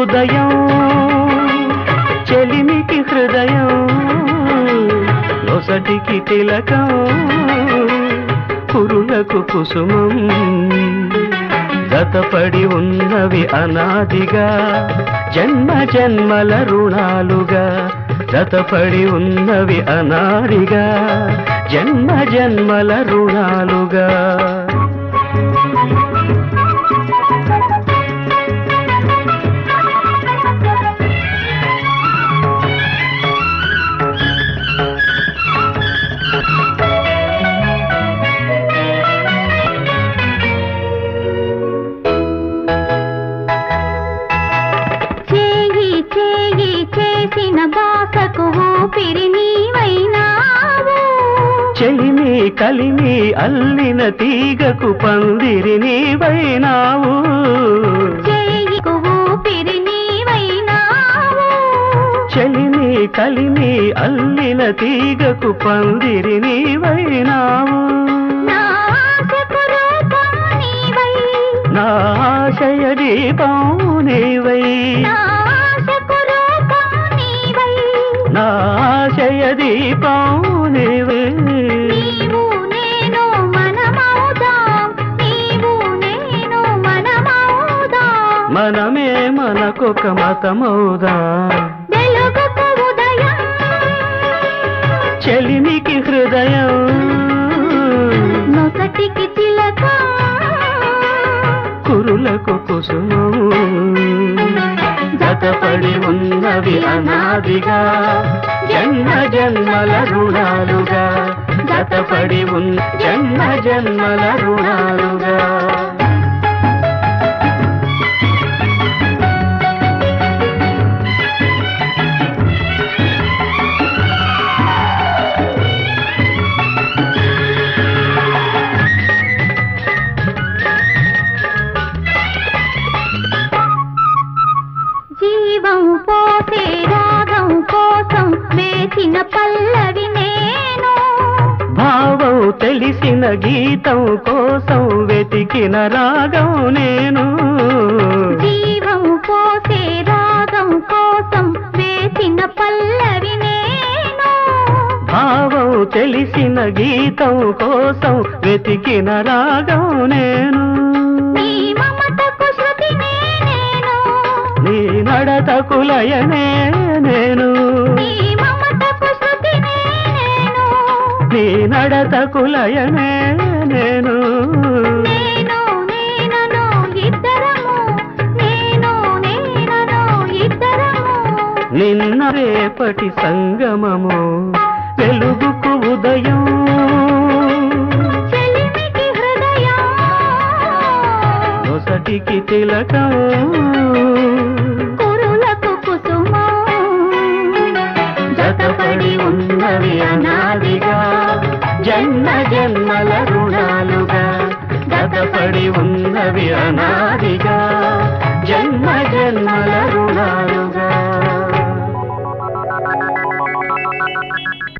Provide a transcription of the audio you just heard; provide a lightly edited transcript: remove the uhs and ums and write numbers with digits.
ఉదయం చెలిమికి హృదయం నొసటికి తిలకం కురులకు కుసుమం జతపడి ఉన్నవి అనాదిగా జన్మ జన్మల రుణాలుగా జతపడి ఉన్నవి అనాదిగా జన్మ జన్మల రుణాలుగా చెలిమి కలిమి అల్లిన తీగకు పందిరి నీవైనావు చెలిమి కలిమి అల్లిన తీగకు పందిరి నీవైనావు నా ఆశయ దీపం నీవై నా ఆశయ దీపం నీవై మనమే మనకొక మతమౌదా చెలిమికి హృదయం నొసటికి తిలక కురులకు కుసుమం జతపడి ఉన్నవి అనాదిగా జన్మ జన్మల రుణాలుగా జతపడి జన్మ జన్మల రుణాలుగా జీవం పోసే రాగం కోసం వేసిన పల్లవి నేను భావం తెలిసిన గీతం కోసం వెతికిన రాగం నేను జీవం పోసే రాగం కోసం వేసిన పల్లవి నేను భావం తెలిసిన గీతం కోసం వెతికిన రాగం నేను నీ మమతకు శృతినే నేను నీ నడతకు లయనే నేను నీ మమతకు శృతినే నేను నీ నడతకు లయనే నేను నేను నేనను ఇద్దరము నేను నేనను ఇద్దరము నిన్న రేపటి సంగమము వెలుగుకు ఉదయం చెలిమికి హృదయం నొసటికి తిలకం కురులకు కుసుమం జతపడి ఉన్నవి అనాదిగా జన్మ జన్మల రుణాలుగా జతపడి ఉన్నవి అనాదిగా జన్మ జన్మల